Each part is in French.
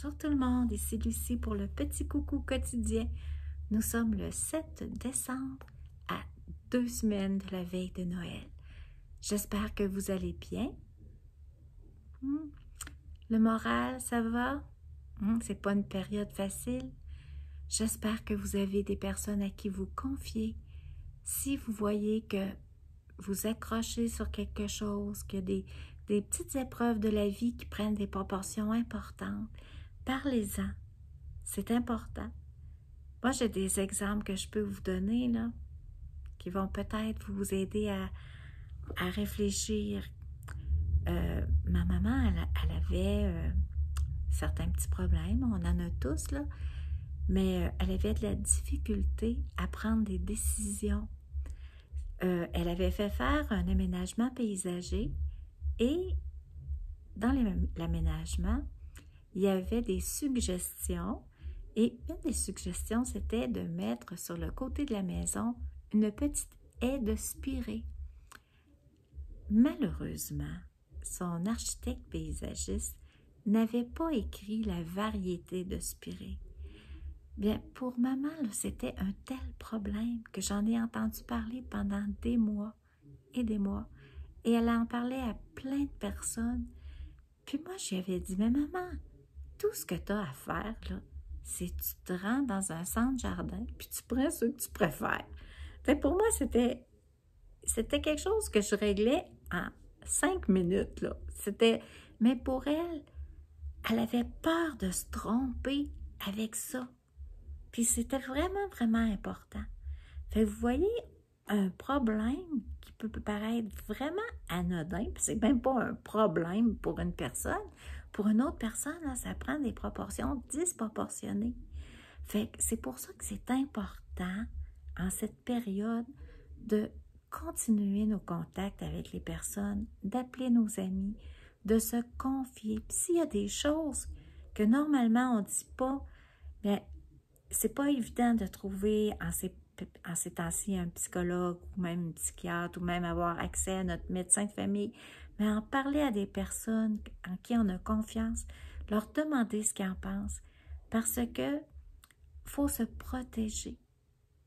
Bonjour tout le monde, ici Lucie pour le petit coucou quotidien. Nous sommes le 7 décembre à 2 semaines de la veille de Noël. J'espère que vous allez bien. Le moral, ça va? C'est pas une période facile. J'espère que vous avez des personnes à qui vous confier. Si vous voyez que vous accrochez sur quelque chose, qu'il y a des petites épreuves de la vie qui prennent des proportions importantes, parlez-en. C'est important. Moi, j'ai des exemples que je peux vous donner, là, qui vont peut-être vous aider à réfléchir. Ma maman, elle avait certains petits problèmes, on en a tous, là, mais elle avait de la difficulté à prendre des décisions. Elle avait fait faire un aménagement paysager et dans l'aménagement, il y avait des suggestions et une des suggestions, c'était de mettre sur le côté de la maison une petite haie de spirée. Malheureusement, son architecte paysagiste n'avait pas écrit la variété de spirée. Bien, pour maman, c'était un tel problème que j'en ai entendu parler pendant des mois et des mois. Et elle en parlait à plein de personnes. Puis moi, j'y avais dit, mais maman, tout ce que tu as à faire, là, c'est que tu te rends dans un centre jardin, puis tu prends ce que tu préfères. Fait pour moi, c'était quelque chose que je réglais en 5 minutes, là. Mais pour elle, elle avait peur de se tromper avec ça. Puis c'était vraiment, vraiment important. Fait vous voyez, un problème qui peut paraître vraiment anodin, puis c'est même pas un problème pour une personne, pour une autre personne, là, ça prend des proportions disproportionnées. Fait que c'est pour ça que c'est important, en cette période, de continuer nos contacts avec les personnes, d'appeler nos amis, de se confier. Puis s'il y a des choses que normalement on ne dit pas, bien, c'est pas évident de trouver en ces temps-ci un psychologue ou même un psychiatre ou même avoir accès à notre médecin de famille, mais en parler à des personnes en qui on a confiance, leur demander ce qu'ils en pensent, parce que faut se protéger.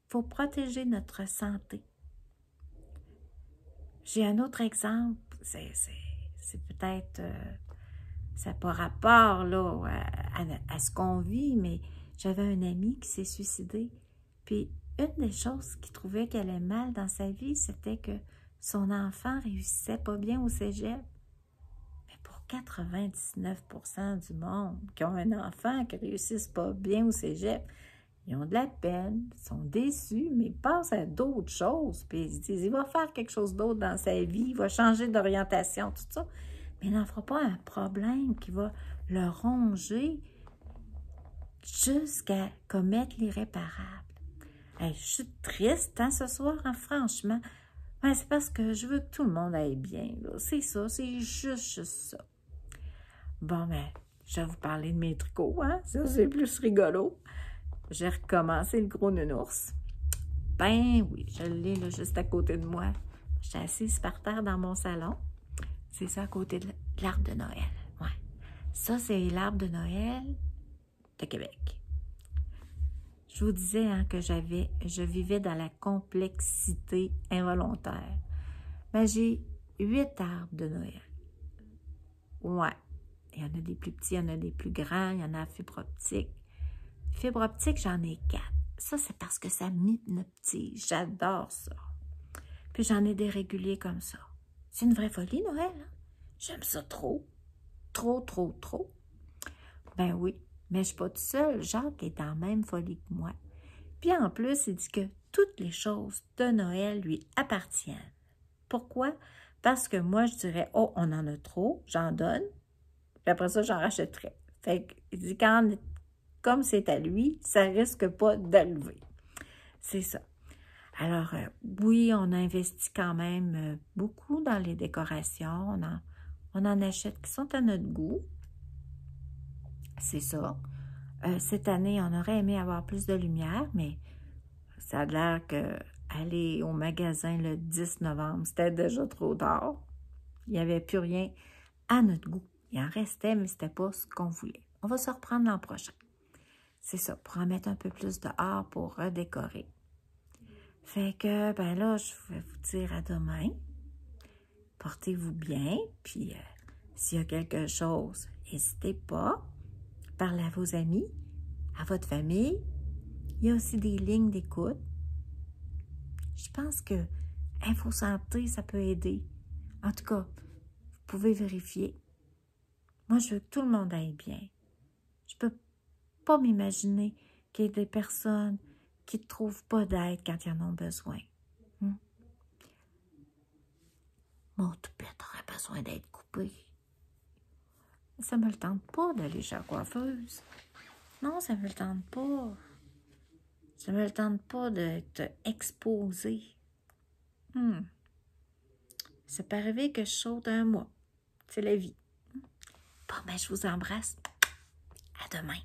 Faut protéger notre santé. J'ai un autre exemple, c'est peut-être, ça n'a pas rapport là, à ce qu'on vit, mais j'avais un ami qui s'est suicidé. Puis une des choses qu'il trouvait qu'elle allait mal dans sa vie, c'était que son enfant réussissait pas bien au cégep. Mais pour 99% du monde qui ont un enfant qui ne réussisse pas bien au cégep, ils ont de la peine, ils sont déçus, mais ils passent à d'autres choses. Puis ils se disent, il va faire quelque chose d'autre dans sa vie, il va changer d'orientation, tout ça. Mais il n'en fera pas un problème qui va le ronger jusqu'à commettre l'irréparable. Hey, je suis triste ce soir, franchement. Ben, c'est parce que je veux que tout le monde aille bien. C'est ça, c'est juste ça. Bon, ben, je vais vous parler de mes tricots, hein? Ça, c'est plus rigolo. J'ai recommencé le gros nounours. Ben oui, je l'ai là, juste à côté de moi. J'étais assise par terre dans mon salon. C'est ça à côté de l'arbre de Noël. Ouais. Ça, c'est l'arbre de Noël de Québec. Je vous disais que je vivais dans la complexité involontaire. Ben, j'ai 8 arbres de Noël. Ouais. Il y en a des plus petits, il y en a des plus grands, il y en a à fibre optique. Fibre optique, j'en ai 4. Ça, c'est parce que ça m'hypnotise. J'adore ça. Puis j'en ai des réguliers comme ça. C'est une vraie folie, Noël. Hein? J'aime ça trop. Trop, trop, trop. Ben oui. Mais je ne suis pas toute seule. Jacques est dans la même folie que moi. Puis en plus, il dit que toutes les choses de Noël lui appartiennent. Pourquoi? Parce que moi, je dirais, oh, on en a trop, j'en donne. Puis après ça, j'en rachèterai. Fait qu'il dit, comme c'est à lui, ça risque pas d'arriver. C'est ça. Alors, oui, on investit quand même beaucoup dans les décorations. On en achète qui sont à notre goût. C'est ça. Cette année, on aurait aimé avoir plus de lumière, mais ça a l'air qu'aller au magasin le 10 novembre, c'était déjà trop tard. Il n'y avait plus rien à notre goût. Il en restait, mais c'était pas ce qu'on voulait. On va se reprendre l'an prochain. C'est ça, pour en mettre un peu plus dehors pour redécorer. Fait que, ben là, je vais vous dire à demain. Portez-vous bien, puis s'il y a quelque chose, n'hésitez pas. Parlez à vos amis, à votre famille. Il y a aussi des lignes d'écoute. Je pense que InfoSanté, ça peut aider. En tout cas, vous pouvez vérifier. Moi, je veux que tout le monde aille bien. Je peux pas m'imaginer qu'il y ait des personnes qui ne trouvent pas d'aide quand ils en ont besoin. Mon toupette aurait besoin d'être coupé. Ça me le tente pas d'aller chez la coiffeuse. Non, ça me le tente pas. Ça me le tente pas d'être exposée. Ça peut arriver que je saute un mois. C'est la vie. Bon, ben, je vous embrasse. À demain.